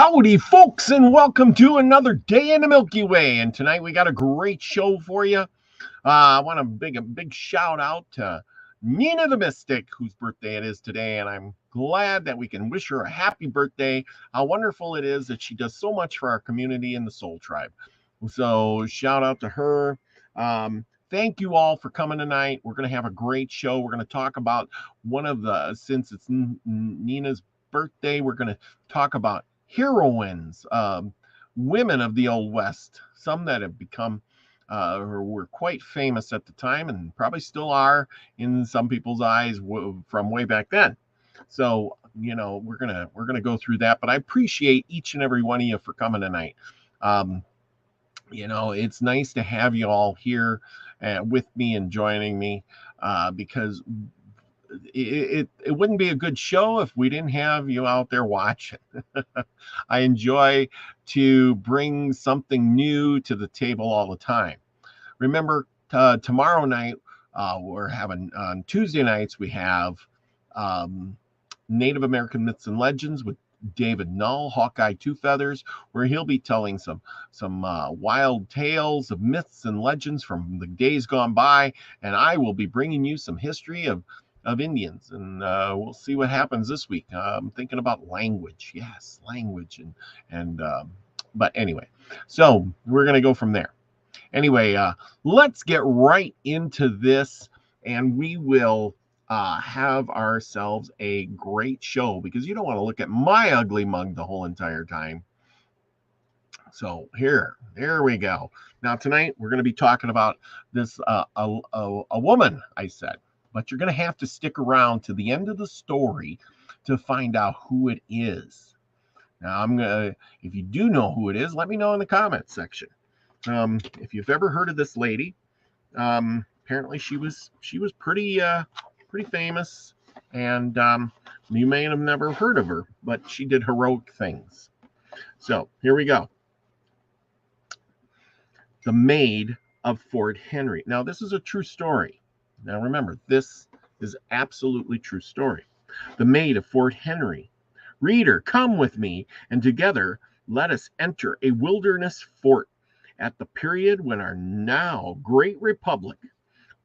Howdy, folks, and welcome to another day in the Milky Way. And tonight we got a great show for you. I want to a big shout out to Nina the Mystic, whose birthday it is today. And I'm glad that we can wish her a happy birthday. How wonderful it is that she does so much for our community in the Soul Tribe. So shout out to her. Thank you all for coming tonight. We're going to have a great show. We're going to talk about since it's Nina's birthday, we're going to talk about heroines, women of the Old West, some that have become or were quite famous at the time and probably still are in some people's eyes from way back then. So, we're gonna go through that, but I appreciate each and every one of you for coming tonight. It's nice to have you all here with me and joining me because it wouldn't be a good show if we didn't have you out there watching. I enjoy to bring something new to the table all the time. Remember, tomorrow night, we're having, on Tuesday nights, we have Native American Myths and Legends with David Null, Hawkeye Two Feathers, where he'll be telling some wild tales of myths and legends from the days gone by, and I will be bringing you some history of Indians, and we'll see what happens this week. I'm thinking about language. Yes, language, but anyway, so we're gonna go from there. Anyway, let's get right into this, and we will have ourselves a great show, because you don't want to look at my ugly mug the whole entire time. So there we go. Now tonight we're going to be talking about this a woman, I said, but you're going to have to stick around to the end of the story to find out who it is. Now if you do know who it is, let me know in the comments section. If you've ever heard of this lady, apparently she was pretty famous, and you may have never heard of her, but she did heroic things. So here we go. The Maid of Fort Henry. Now, this is a true story. Now, remember, this is absolutely true story. The Maid of Fort Henry. Reader, come with me, and together let us enter a wilderness fort at the period when our now great republic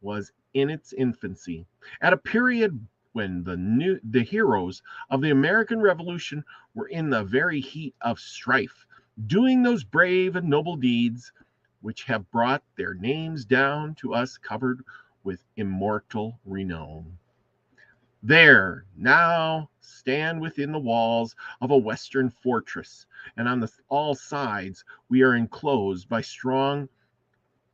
was in its infancy, at a period when the heroes of the American Revolution were in the very heat of strife, doing those brave and noble deeds which have brought their names down to us covered with immortal renown. There now stand within the walls of a western fortress, and on all sides we are enclosed by strong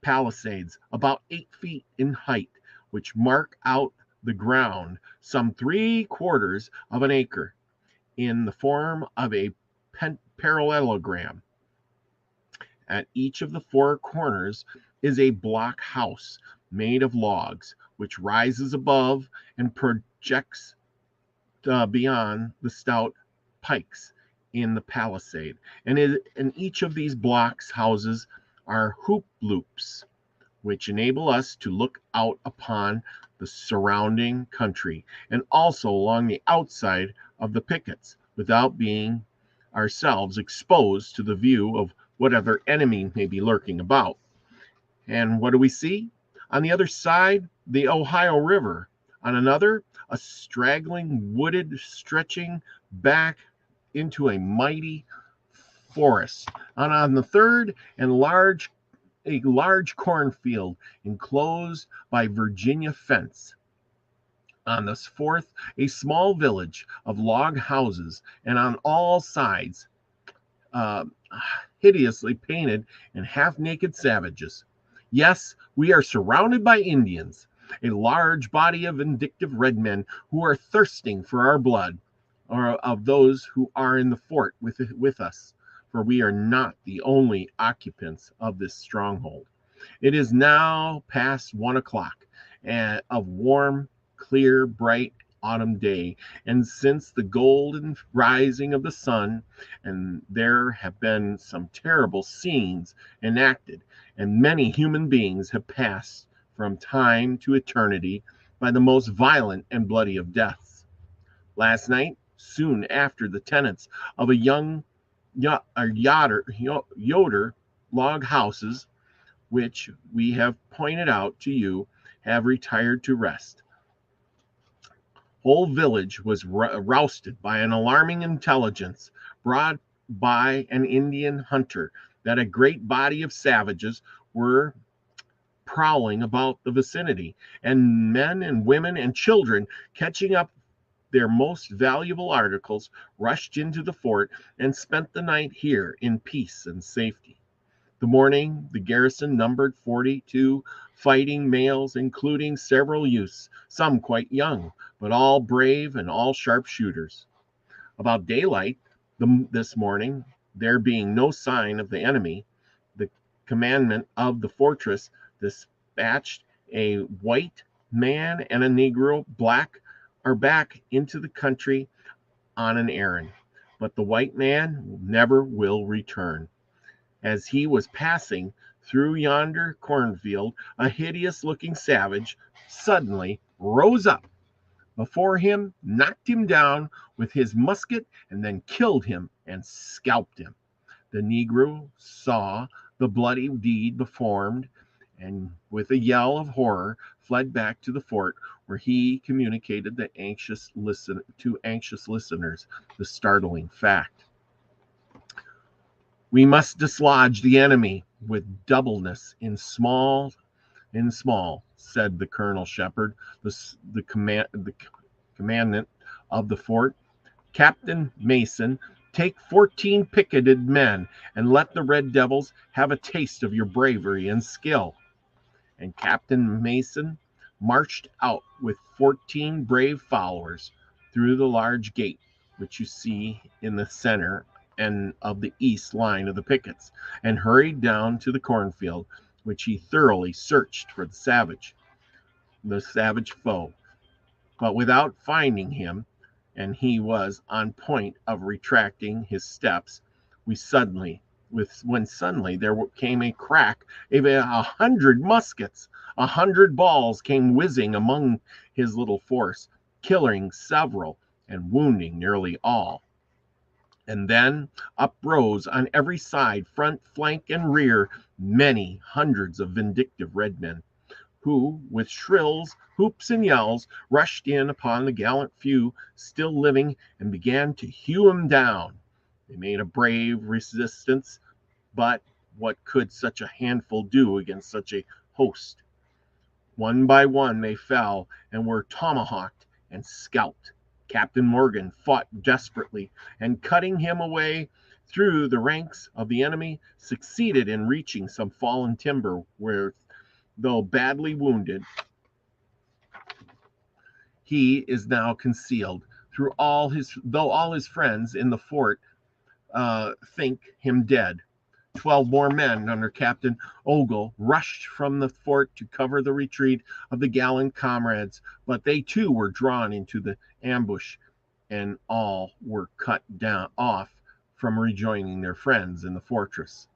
palisades about 8 feet in height, which mark out the ground some 3/4 of an acre in the form of a parallelogram. At each of the 4 corners is a block house made of logs, which rises above and projects beyond the stout pikes in the palisade. And in each of these blocks houses are hoop loops, which enable us to look out upon the surrounding country, and also along the outside of the pickets, without being ourselves exposed to the view of whatever enemy may be lurking about. And what do we see? On the other side, the Ohio River. On another, a straggling wooded stretching back into a mighty forest. And on the third, a large cornfield enclosed by Virginia fence. On this fourth, a small village of log houses, and on all sides, hideously painted and half-naked savages. Yes, we are surrounded by Indians, a large body of vindictive red men who are thirsting for our blood, or of those who are in the fort with us, for we are not the only occupants of this stronghold. It is now past 1 o'clock of warm, clear, bright autumn day, and since the golden rising of the sun, and there have been some terrible scenes enacted, and many human beings have passed from time to eternity by the most violent and bloody of deaths. Last night, soon after the tenants of a young Yoder log houses, which we have pointed out to you, have retired to rest. Whole village was rousted by an alarming intelligence brought by an Indian hunter that a great body of savages were prowling about the vicinity, and men and women and children, catching up their most valuable articles, rushed into the fort and spent the night here in peace and safety. The morning, the garrison numbered 42 fighting males, including several youths, some quite young, but all brave and all sharpshooters. About daylight this morning, there being no sign of the enemy, the commandant of the fortress dispatched a white man and a Negro black are back into the country on an errand, but the white man never will return. As he was passing through yonder cornfield, a hideous looking savage suddenly rose up before him, knocked him down with his musket, and then killed him and scalped him. The Negro saw the bloody deed performed, and with a yell of horror fled back to the fort, where he communicated to anxious listeners the startling fact. We must dislodge the enemy with doubleness in small, said the Colonel Shepard, the commandant of the fort. Captain Mason, take 14 picketed men and let the red devils have a taste of your bravery and skill. And Captain Mason marched out with 14 brave followers through the large gate, which you see in the center and of the east line of the pickets, and hurried down to the cornfield, which he thoroughly searched for the savage foe, but without finding him, and he was on point of retracting his steps, when suddenly there came a crack of 100 muskets. 100 balls came whizzing among his little force, killing several and wounding nearly all. And then uprose on every side, front, flank, and rear, many hundreds of vindictive red men, who, with shrills, whoops, and yells, rushed in upon the gallant few still living and began to hew them down. They made a brave resistance, but what could such a handful do against such a host? One by one they fell and were tomahawked and scalped. Captain Morgan fought desperately, and cutting him away through the ranks of the enemy, succeeded in reaching some fallen timber where, though badly wounded, he is now concealed. Though all his friends in the fort think him dead. 12 more men under Captain Ogle rushed from the fort to cover the retreat of the gallant comrades, but they too were drawn into the ambush, and all were cut off from rejoining their friends in the fortress.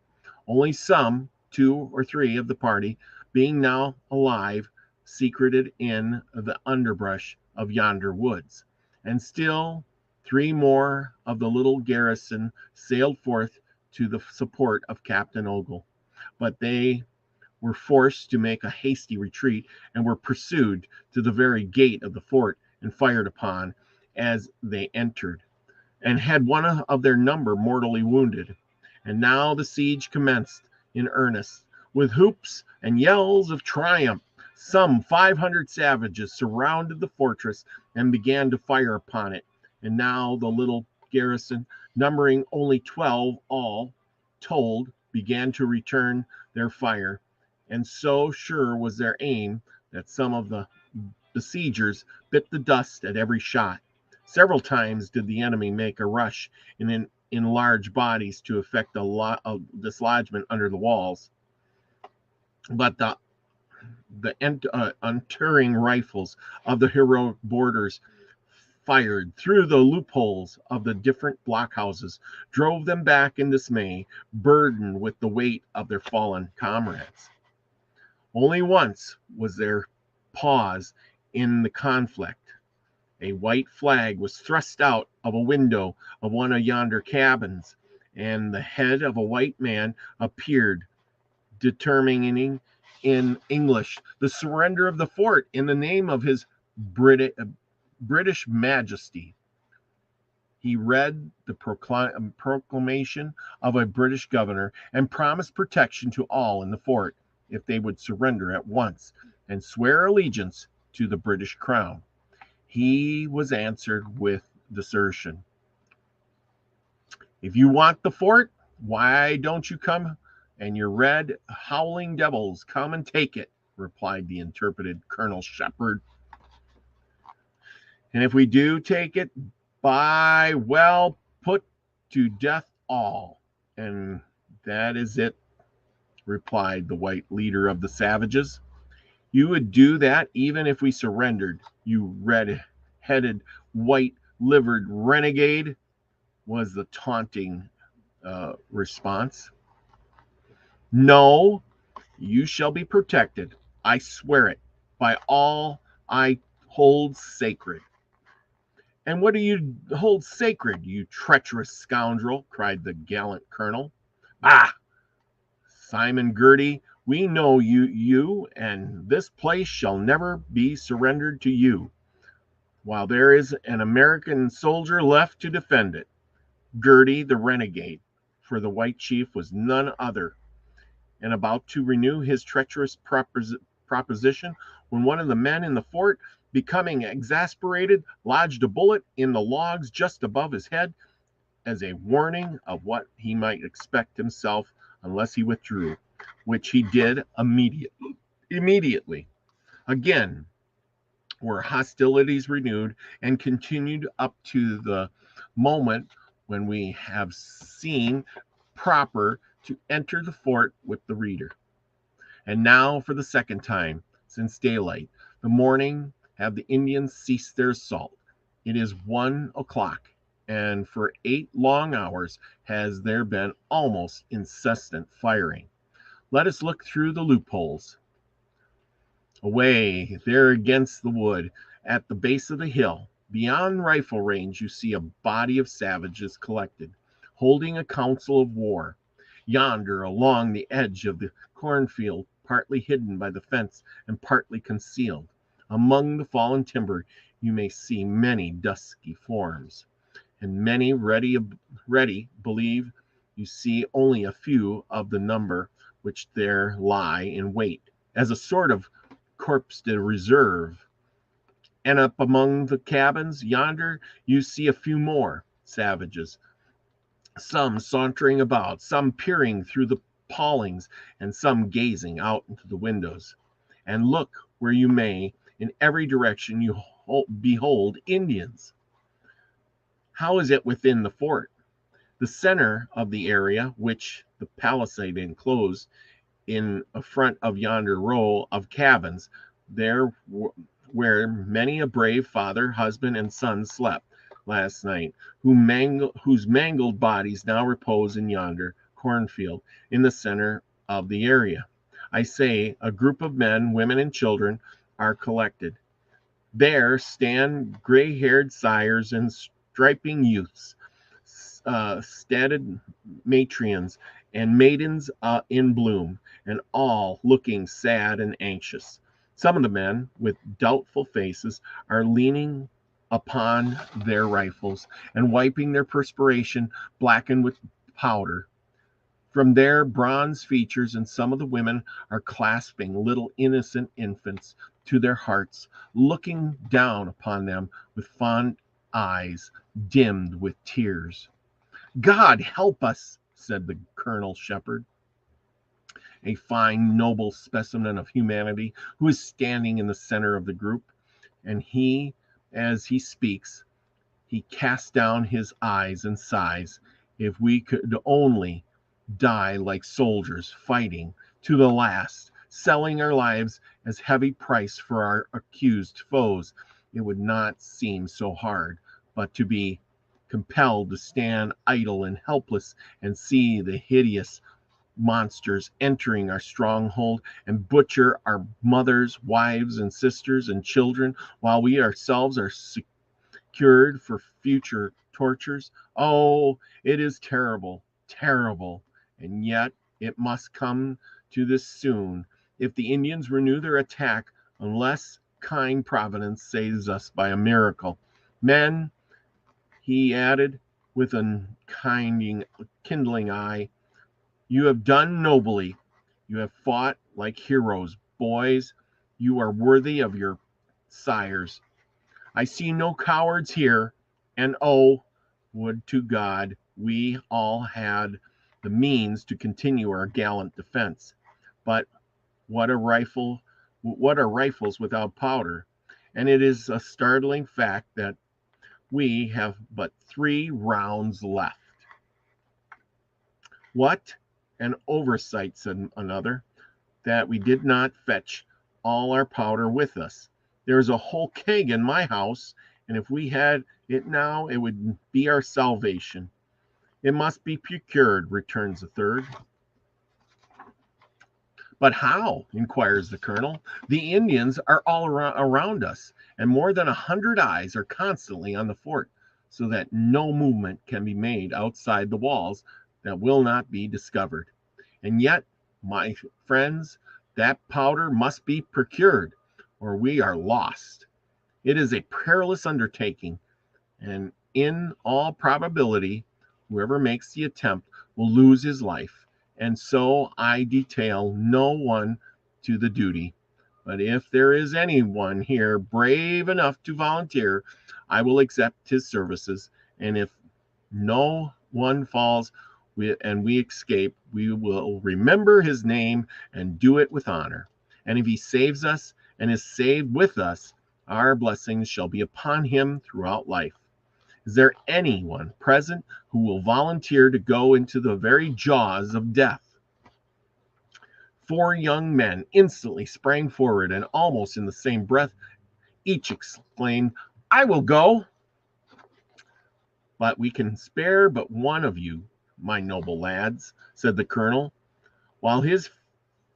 Only some, 2 or 3 of the party, being now alive, secreted in the underbrush of yonder woods, and still 3 more of the little garrison sailed forth to the support of Captain Ogle, but they were forced to make a hasty retreat and were pursued to the very gate of the fort and fired upon as they entered, and had one of their number mortally wounded. And now the siege commenced in earnest, with whoops and yells of triumph. Some 500 savages surrounded the fortress and began to fire upon it, and now the little garrison, numbering only 12 all told, began to return their fire, and so sure was their aim that some of the besiegers bit the dust at every shot. Several times did the enemy make a rush in large bodies to effect a dislodgement under the walls, but the untiring rifles of the heroic boarders fired through the loopholes of the different blockhouses, drove them back in dismay, burdened with the weight of their fallen comrades. Only once was there pause in the conflict. A white flag was thrust out of a window of one of yonder cabins, and the head of a white man appeared, determining in English the surrender of the fort in the name of his British Majesty. He read the proclamation of a British governor and promised protection to all in the fort if they would surrender at once and swear allegiance to the British crown. He was answered with desertion. If you want the fort, why don't you come and your red howling devils come and take it, replied the interpreted Colonel Shepard. And if we do take it, by, well, put to death all. And that is it, replied the white leader of the savages. You would do that even if we surrendered, you red-headed, white-livered renegade, was the taunting response. No, you shall be protected. I swear it by all I hold sacred. And what do you hold sacred, you treacherous scoundrel? Cried the gallant colonel. Bah! Simon Girty, we know you, and this place shall never be surrendered to you, while there is an American soldier left to defend it. Girty the renegade, for the white chief was none other, and about to renew his treacherous proposition, when one of the men in the fort, becoming exasperated, lodged a bullet in the logs just above his head as a warning of what he might expect himself unless he withdrew, which he did immediately. Again were hostilities renewed and continued up to the moment when we have seen proper to enter the fort with the reader. And now, for the second time since daylight, the morning, have the Indians ceased their assault. It is 1 o'clock, and for 8 long hours has there been almost incessant firing. Let us look through the loopholes. Away there against the wood, at the base of the hill, beyond rifle range, you see a body of savages collected, holding a council of war. Yonder, along the edge of the cornfield, partly hidden by the fence and partly concealed, among the fallen timber, you may see many dusky forms, and many ready believe you see only a few of the number which there lie in wait, as a sort of corps de reserve. And up among the cabins yonder you see a few more savages, some sauntering about, some peering through the palings, and some gazing out into the windows. And look where you may, in every direction you behold Indians. How is it within the fort? The center of the area, which the palisade enclosed, in front of yonder row of cabins, there where many a brave father, husband, and son slept last night, whose mangled bodies now repose in yonder cornfield in the center of the area. I say, a group of men, women, and children are collected. There stand gray-haired sires and striping youths, stated matrons, and maidens in bloom, and all looking sad and anxious. Some of the men, with doubtful faces, are leaning upon their rifles and wiping their perspiration blackened with powder from their bronze features, and some of the women are clasping little innocent infants to their hearts, looking down upon them with fond eyes dimmed with tears. God help us, said the Colonel Shepard, a fine, noble specimen of humanity, who is standing in the center of the group. And he, as he speaks, he casts down his eyes and sighs. If we could only die like soldiers, fighting to the last, selling our lives as heavy price for our accused foes, it would not seem so hard. But to be compelled to stand idle and helpless and see the hideous monsters entering our stronghold and butcher our mothers, wives, and sisters and children, while we ourselves are secured for future tortures. Oh, it is terrible, terrible, and yet it must come to this soon if the Indians renew their attack, unless kind Providence saves us by a miracle. Men, he added, with a kindling eye, you have done nobly. You have fought like heroes. Boys, you are worthy of your sires. I see no cowards here, and oh, would to God we all had the means to continue our gallant defense. But what are rifles without powder? And it is a startling fact that we have but 3 rounds left. What an oversight, said another, that we did not fetch all our powder with us. There is a whole keg in my house, and if we had it now, it would be our salvation. It must be procured, returns the third. But how? Inquires the colonel. The Indians are all around us, and more than 100 eyes are constantly on the fort, so that no movement can be made outside the walls that will not be discovered. And yet, my friends, that powder must be procured, or we are lost. It is a perilous undertaking, and in all probability, whoever makes the attempt will lose his life. And so I detail no one to the duty. But if there is anyone here brave enough to volunteer, I will accept his services. And if no one falls and we escape, we will remember his name and do it with honor. And if he saves us and is saved with us, our blessings shall be upon him throughout life. Is there anyone present who will volunteer to go into the very jaws of death? 4 young men instantly sprang forward, and almost in the same breath, each exclaimed, I will go. But we can spare but one of you, my noble lads, said the colonel, while his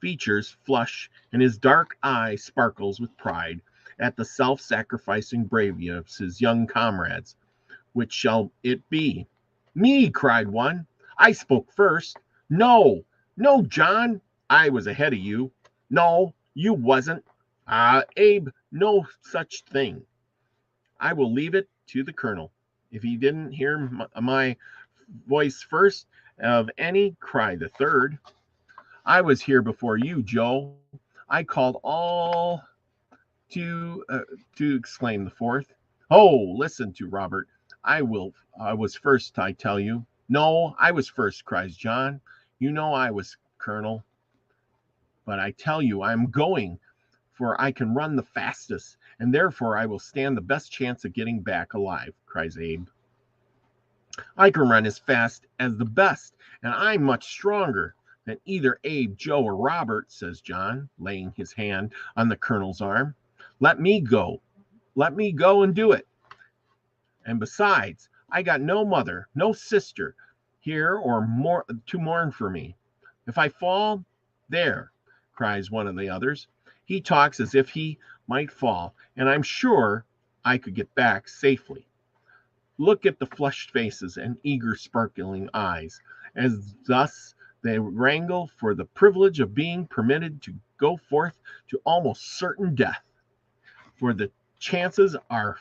features flush and his dark eye sparkles with pride at the self-sacrificing bravery of his young comrades. Which shall it be? Me, cried one. I spoke first. No, John, I was ahead of you. No, you wasn't. Abe, no such thing. I will leave it to the colonel. If he didn't hear my voice first of any, cried the third. I was here before you, Joe. I called all to exclaim the fourth. Oh, listen to Robert. I was first, I tell you. No, I was first, cries John. You know I was colonel. But I tell you, I'm going, for I can run the fastest, and therefore I will stand the best chance of getting back alive, cries Abe. I can run as fast as the best, and I'm much stronger than either Abe, Joe, or Robert, says John, laying his hand on the colonel's arm. Let me go and do it. And besides, I got no mother, no sister here or more to mourn for me. If I fall, there, cries one of the others. He talks as if he might fall, and I'm sure I could get back safely. Look at the flushed faces and eager sparkling eyes, as thus they wrangle for the privilege of being permitted to go forth to almost certain death. For the chances are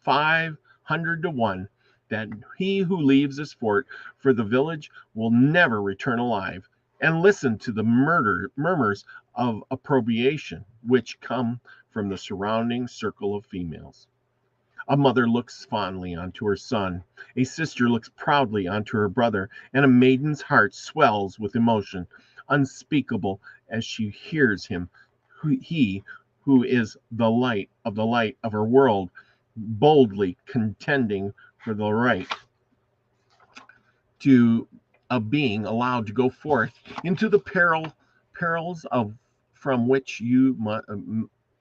500 to 1 that he who leaves this fort for the village will never return alive. And listen to the murmurs of approbation which come from the surrounding circle of females. A mother looks fondly onto her son, a sister looks proudly onto her brother, and a maiden's heart swells with emotion unspeakable as she hears him, he who is the light of her world, boldly contending for the right of being allowed to go forth into the perils from which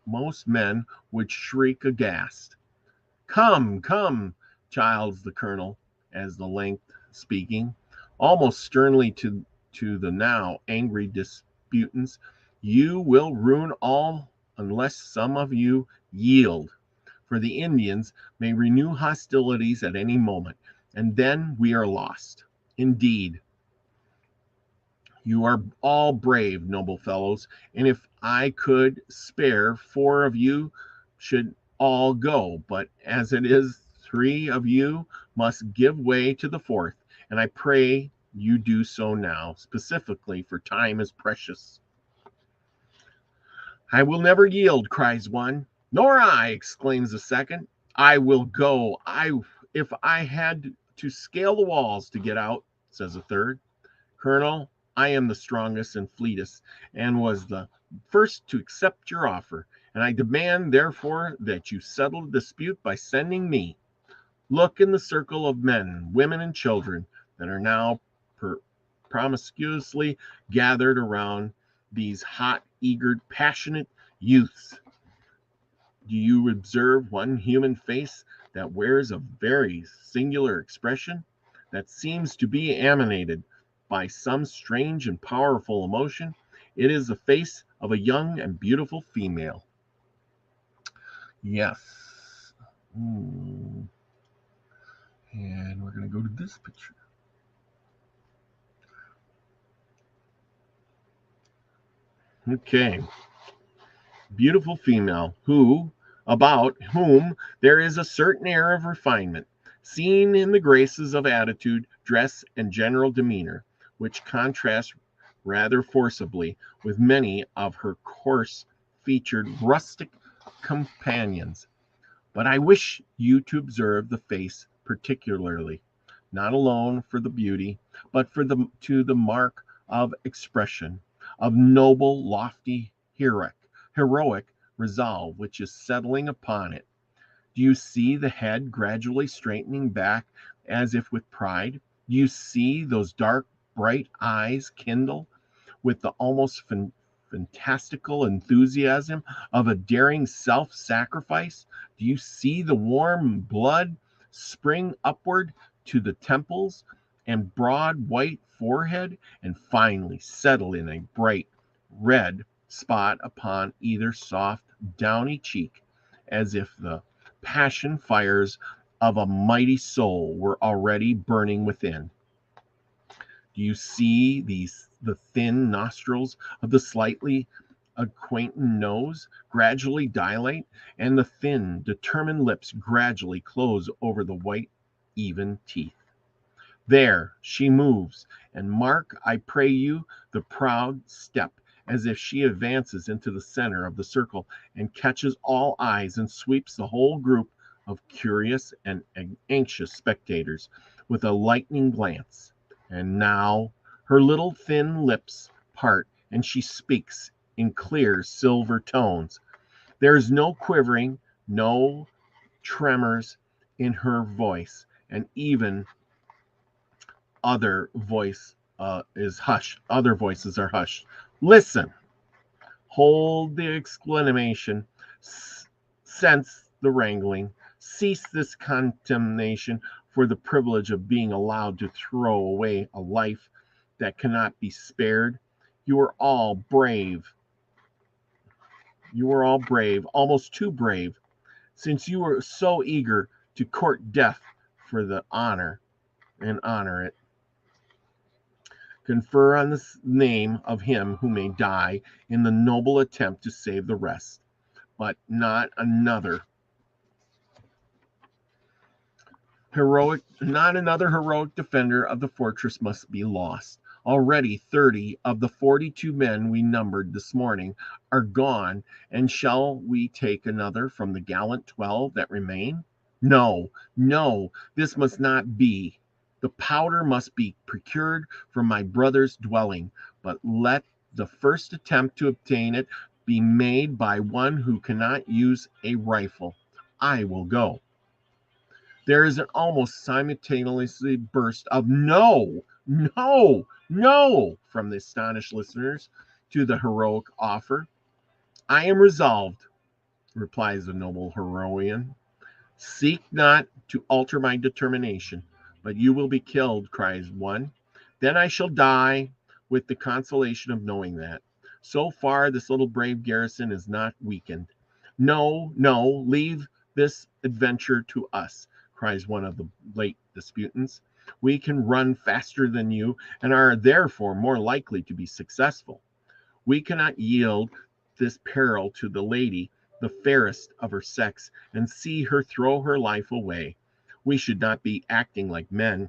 most men would shriek aghast. Come, childs the colonel, as the length speaking, almost sternly to the now angry disputants. You will ruin all unless some of you yield, for the Indians may renew hostilities at any moment, and then we are lost. Indeed, You are all brave, noble fellows, and if I could spare 4 of you, should all go. But as it is, 3 of you must give way to the 4th, and I pray you do so now, specifically, for time is precious. I will never yield, cries one. Nor I, exclaims the second. I will go. If I had to scale the walls to get out, says a third. Colonel, I am the strongest and fleetest, and was the first to accept your offer, and I demand, therefore, that you settle the dispute by sending me. Look in the circle of men, women, and children that are now promiscuously gathered around these hot, eager, passionate youths. Do you observe one human face that wears a very singular expression, that seems to be animated by some strange and powerful emotion? It is the face of a young and beautiful female. Yes. And we're going to go to this picture. Okay. Beautiful female about whom there is a certain air of refinement, seen in the graces of attitude, dress, and general demeanor, which contrast rather forcibly with many of her coarse-featured rustic companions. But I wish you to observe the face particularly, not alone for the beauty, but for the mark of expression, of noble, lofty, heroic resolve which is settling upon it. Do you see the head gradually straightening back as if with pride? Do you see those dark, bright eyes kindle with the almost fantastical enthusiasm of a daring self-sacrifice? Do you see the warm blood spring upward to the temples and broad white forehead, and finally settle in a bright red spot upon either soft, downy cheek, as if the passion fires of a mighty soul were already burning within? Do you see the thin nostrils of the slightly acquainted nose gradually dilate, and the thin, determined lips gradually close over the white, even teeth? There she moves, and mark, I pray you, the proud step, as if she advances into the center of the circle and catches all eyes and sweeps the whole group of curious and anxious spectators with a lightning glance. And now her little thin lips part, and she speaks in clear silver tones. There is no quivering, no tremors in her voice, and even other voice is hushed. Other voices are hushed. Listen, hold the exclamation, sense the wrangling, cease this condemnation for the privilege of being allowed to throw away a life that cannot be spared. You are all brave. You are all brave, almost too brave, since you are so eager to court death for the honor and honor it. Confer on the name of him who may die in the noble attempt to save the rest, but not another heroic defender of the fortress must be lost. Already 30 of the 42 men we numbered this morning are gone, and shall we take another from the gallant 12 that remain? No, no, this must not be. The powder must be procured from my brother's dwelling, but let the first attempt to obtain it be made by one who cannot use a rifle. I will go. There is an almost simultaneous burst of no, no, no from the astonished listeners to the heroic offer. I am resolved, replies the noble heroine. Seek not to alter my determination, but you will be killed, cries one. Then I shall die with the consolation of knowing that. So far, this little brave garrison is not weakened. No, no, leave this adventure to us, cries one of the late disputants. We can run faster than you and are therefore more likely to be successful. We cannot yield this peril to the lady, the fairest of her sex, and see her throw her life away. We should not be acting like men,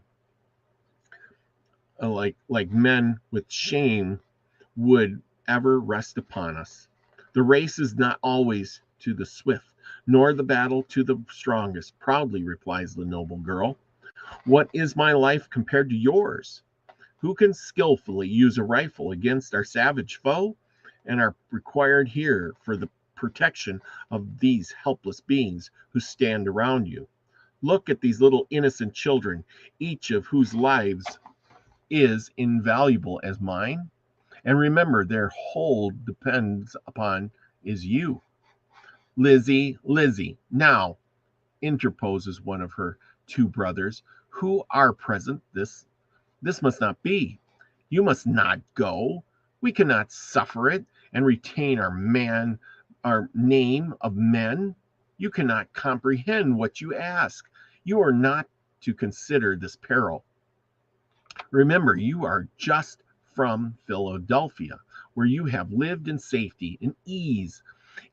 like men with shame would ever rest upon us. The race is not always to the swift, nor the battle to the strongest, proudly replies the noble girl. What is my life compared to yours? Who can skillfully use a rifle against our savage foe, and are required here for the protection of these helpless beings who stand around you? Look at these little innocent children, each of whose lives is invaluable as mine. And remember, their hold depends upon is you. Lizzie, Lizzie, now, interposes one of her two brothers, who are present. This must not be. You must not go. We cannot suffer it and retain our name of men. You cannot comprehend what you ask. You are not to consider this peril. Remember, you are just from Philadelphia, where you have lived in safety and ease,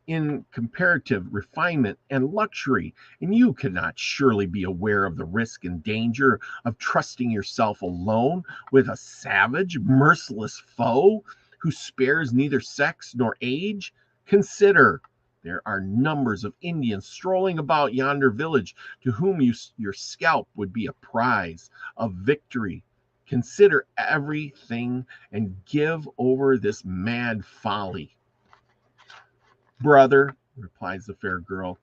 in comparative refinement and luxury, and you cannot surely be aware of the risk and danger of trusting yourself alone with a savage, merciless foe who spares neither sex nor age. Consider, there are numbers of Indians strolling about yonder village to whom your scalp would be a prize of victory. Consider everything and give over this mad folly. Brother, replies the fair girl,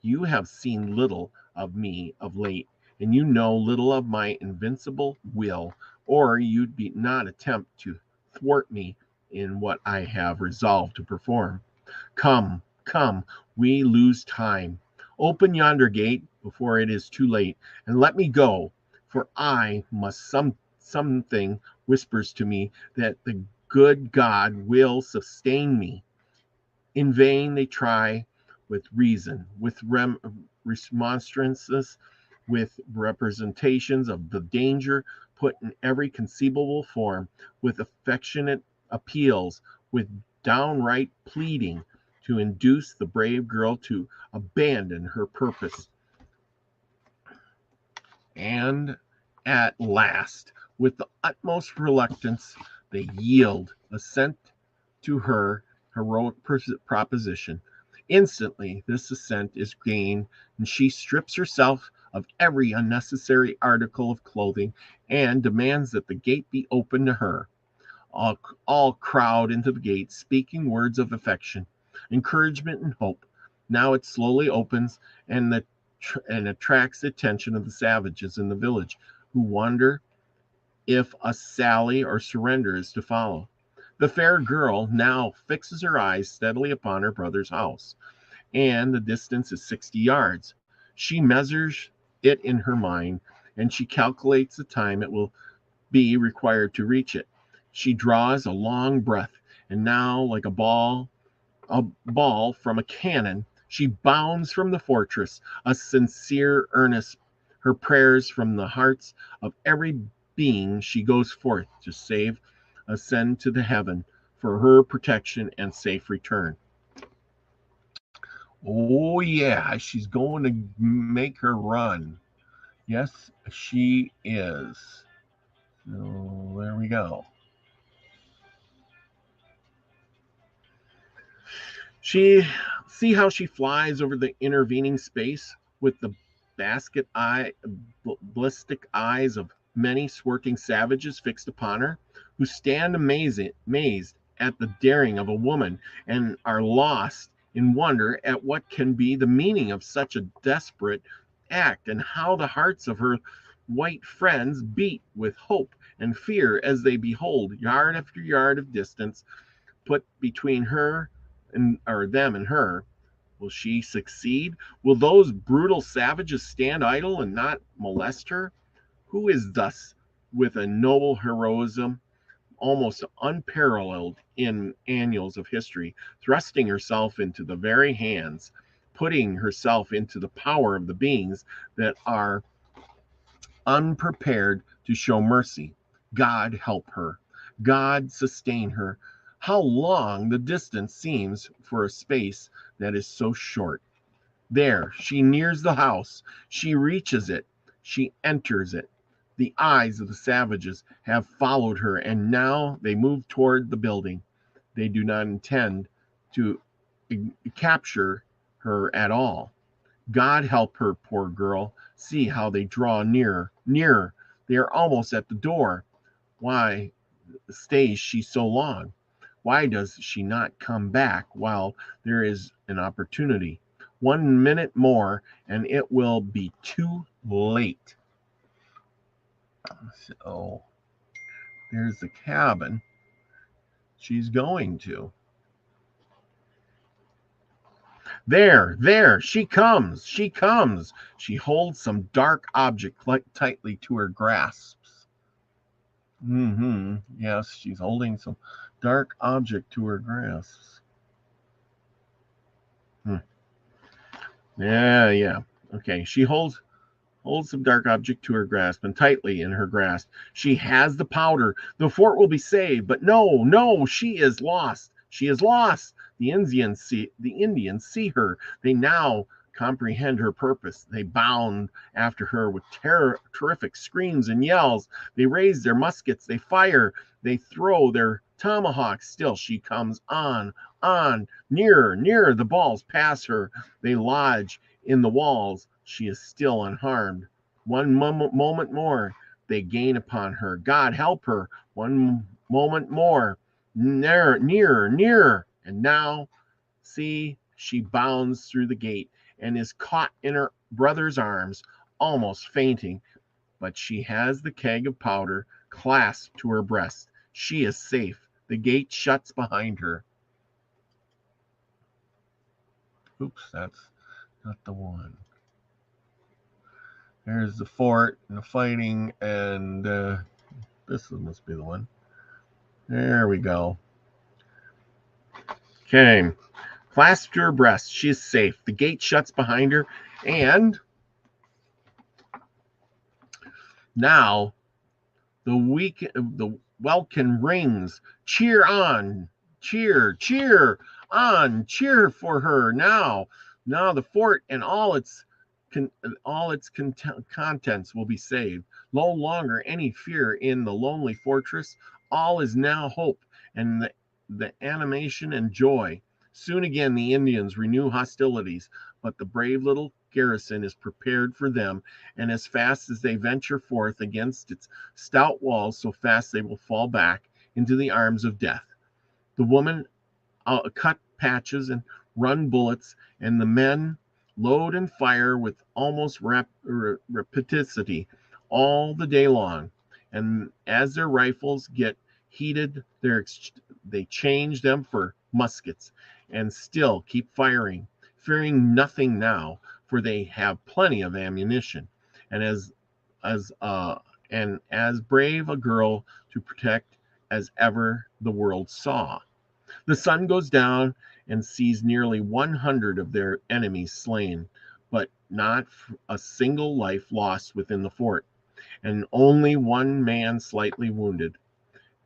you have seen little of me of late, and you know little of my invincible will, or you'd not attempt to thwart me in what I have resolved to perform. Come, come, we lose time. Open yonder gate before it is too late, and let me go, for I must something whispers to me that the good God will sustain me. In vain they try with reason, with remonstrances, with representations of the danger put in every conceivable form, with affectionate appeals, with downright pleading to induce the brave girl to abandon her purpose. And at last, with the utmost reluctance, they yield assent to her heroic proposition. Instantly, this assent is gained, and she strips herself of every unnecessary article of clothing and demands that the gate be opened to her. All crowd into the gate, speaking words of affection, encouragement, and hope. Now it slowly opens and attracts the attention of the savages in the village, who wonder if a sally or surrender is to follow. The fair girl now fixes her eyes steadily upon her brother's house, and the distance is 60 yards. She measures it in her mind, and she calculates the time it will be required to reach it. She draws a long breath, and now, like a ball from a cannon, she bounds from the fortress, a sincere earnest, her prayers from the hearts of every being she goes forth to save, ascend to the heaven for her protection and safe return. Oh, yeah, she's going to make her run. Yes, she is. So there we go. See how she flies over the intervening space with the ballistic eyes of many smirking savages fixed upon her, who stand amazed at the daring of a woman and are lost in wonder at what can be the meaning of such a desperate act, and how the hearts of her white friends beat with hope and fear as they behold yard after yard of distance put between her or them and her. Will she succeed? Will those brutal savages stand idle and not molest her? Who is thus, with a noble heroism almost unparalleled in annals of history, thrusting herself into the very hands, putting herself into the power of the beings that are unprepared to show mercy. God help her. God sustain her. How long the distance seems for a space that is so short. There, she nears the house. She reaches it. She enters it. The eyes of the savages have followed her, and now they move toward the building. They do not intend to capture her at all. God help her, poor girl. See how they draw nearer, nearer. They are almost at the door. Why stays she so long? Why does she not come back while there is an opportunity? 1 minute more, and it will be too late. So there's the cabin she's going to. There, she comes, she comes. She holds some dark object tightly to her grasps. Yes, she's holding some dark object to her grasps. Yeah. Okay, she holds some dark object to her grasp and tightly in her grasp. She has the powder. The fort will be saved, but no, she is lost. She is lost. The Indians see her. They now comprehend her purpose. They bound after her with terrific screams and yells. They raise their muskets. They fire. They throw their tomahawks. Still she comes on, nearer. The balls pass her. They lodge in the walls. She is still unharmed. One moment more, they gain upon her. God help her. One moment more. Nearer. And now, see, she bounds through the gate and is caught in her brother's arms, almost fainting. But she has the keg of powder clasped to her breast. She is safe. The gate shuts behind her. Oops, that's not the one. There's the fort and the fighting, and this must be the one. There we go. Okay. Clasped to her breast. She is safe. The gate shuts behind her, and now the welkin rings. Cheer on. Cheer on. Cheer for her now. Now the fort and all its contents will be saved. No longer any fear in the lonely fortress. All is now hope and the animation and joy. Soon again the Indians renew hostilities, but the brave little garrison is prepared for them, and as fast as they venture forth against its stout walls, so fast they will fall back into the arms of death. The women cut patches and run bullets, and the men load and fire with almost rapidity all the day long. And as their rifles get heated, they change them for muskets and still keep firing, fearing nothing now, for they have plenty of ammunition. And as brave a girl to protect as ever the world saw. The sun goes down and sees nearly 100 of their enemies slain, but not a single life lost within the fort, and only one man slightly wounded.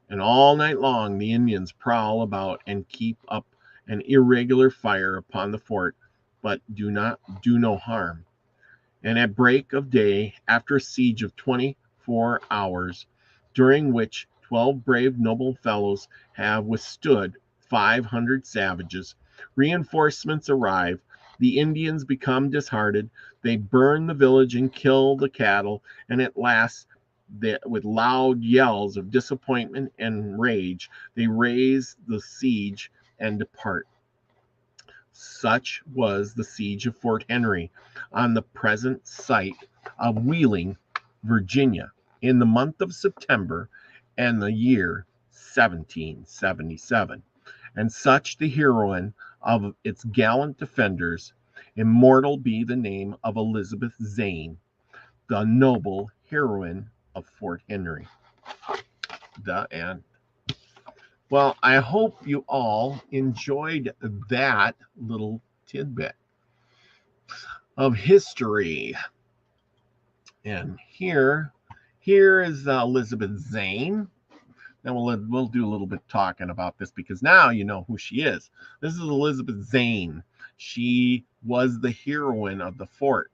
And all night long the Indians prowl about and keep up an irregular fire upon the fort, but do no harm. And at break of day, after a siege of 24 hours, during which 12 brave noble fellows have withstood 500 savages, reinforcements arrive. The Indians become disheartened. They burn the village and kill the cattle, and at last, with loud yells of disappointment and rage, they raise the siege and depart. Such was the siege of Fort Henry on the present site of Wheeling, Virginia, in the month of September and the year 1777. And such the heroine of its gallant defenders. Immortal be the name of Elizabeth Zane, the noble heroine of Fort Henry. The end. Well, I hope you all enjoyed that little tidbit of history. And here Here is Elizabeth Zane. Then we'll do a little bit talking about this because now you know who she is. This is Elizabeth Zane. She was the heroine of the fort.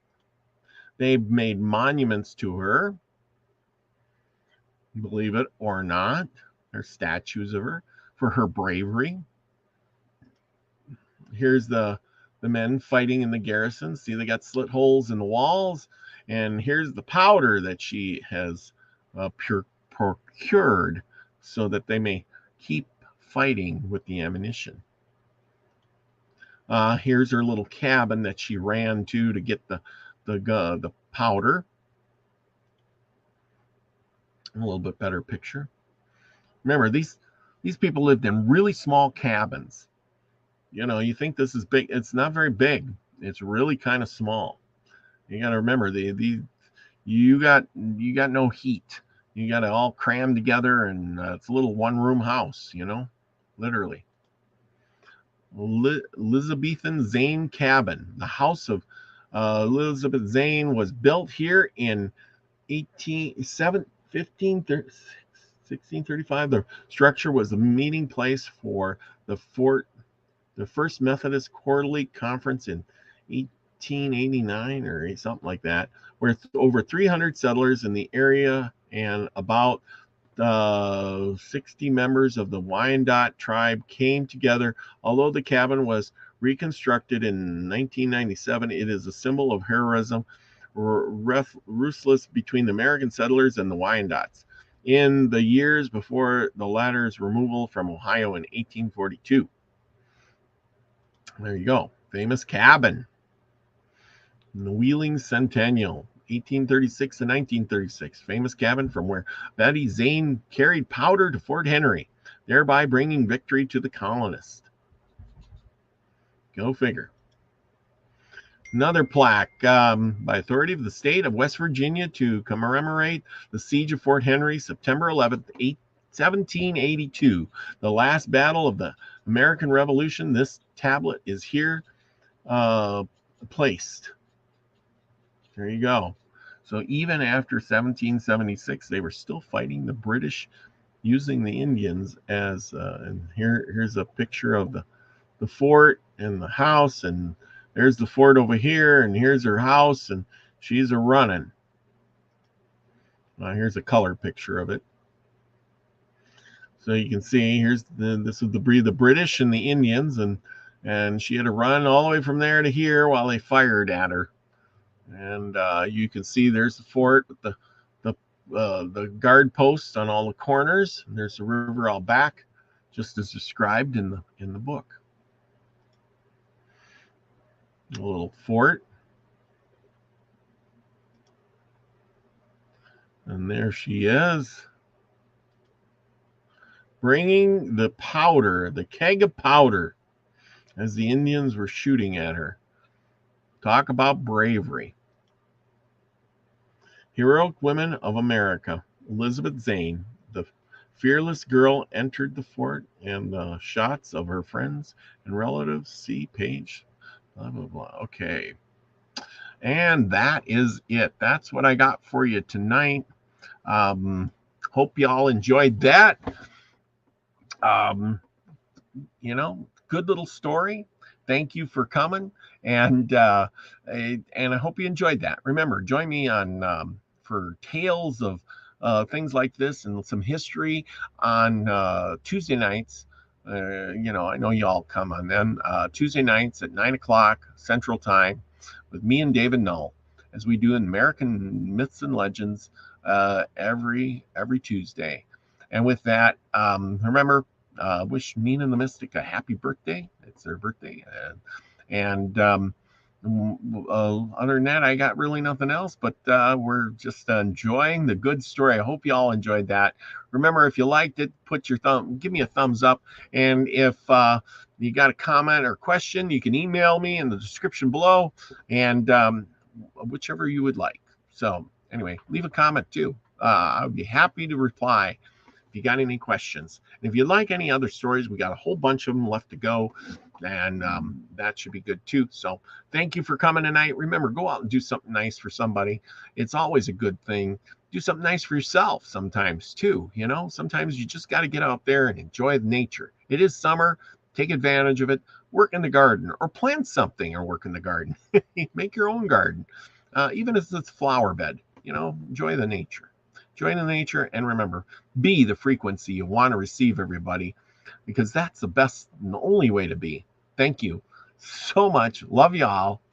They made monuments to her, believe it or not. There's statues of her for her bravery. Here's the men fighting in the garrison. See, they got slit holes in the walls. And here's the powder that she has procured so that they may keep fighting with the ammunition. Here's her little cabin that she ran to get the powder. A little bit better picture. Remember, these people lived in really small cabins. You know, you think this is big. It's not very big. It's really kind of small. You got to remember, you got no heat. You got to all cram together, and it's a little one-room house, you know, literally. Elizabethan Zane cabin. The house of Elizabeth Zane was built here in 1635. The structure was a meeting place for the First Methodist Quarterly Conference in 1889 or something like that, where over 300 settlers in the area and about 60 members of the Wyandot tribe came together. Although the cabin was reconstructed in 1997, it is a symbol of heroism, ruthless between the American settlers and the Wyandots in the years before the latter's removal from Ohio in 1842. There you go. Famous cabin. The Wheeling Centennial, 1836 to 1936. Famous cabin from where Betty Zane carried powder to Fort Henry, thereby bringing victory to the colonists. Go figure. Another plaque by authority of the state of West Virginia to commemorate the siege of Fort Henry, September 11th, 1782, the last battle of the American Revolution. This tablet is here placed. There you go. So even after 1776, they were still fighting the British using the Indians as, and here's a picture of the fort and the house, and there's the fort over here, and here's her house, and she's a running. Here's a color picture of it. So you can see here's this is the British and the Indians, and she had to run all the way from there to here while they fired at her. And you can see there's the fort with the guard posts on all the corners. And there's the river all back, just as described in the book. A little fort. And there she is, bringing the powder, the keg of powder, as the Indians were shooting at her. Talk about bravery. Heroic women of America. Elizabeth Zane, the fearless girl, entered the fort, and the shots of her friends and relatives. See page blah, blah, blah. Okay. And that is it. That's what I got for you tonight. Hope y'all enjoyed that. You know, good little story. Thank you for coming, and I hope you enjoyed that. Remember, join me on for tales of things like this and some history on Tuesday nights. You know, I know y'all come on them Tuesday nights at 9 o'clock Central Time with me and David Null, as we do American Myths and Legends every Tuesday. And with that, remember, wish Nina the Mystic a happy birthday. It's their birthday. And other than that, I got really nothing else, but we're just enjoying the good story. I hope you all enjoyed that. Remember, if you liked it, give me a thumbs up. And if you got a comment or question, you can email me in the description below, and whichever you would like. So anyway, leave a comment too. I would be happy to reply if you got any questions. And if you like any other stories, we got a whole bunch of them left to go, and that should be good too. So thank you for coming tonight. Remember, go out and do something nice for somebody. It's always a good thing do something nice for yourself sometimes too. You know, sometimes you just got to get out there and enjoy nature. It is summer. Take advantage of it. Work in the garden or plant something or work in the garden. Make your own garden, even if it's a flower bed. You know, enjoy the nature. Enjoy the nature, and remember, be the frequency you want to receive, everybody, because that's the best and the only way to be. Thank you so much. Love y'all.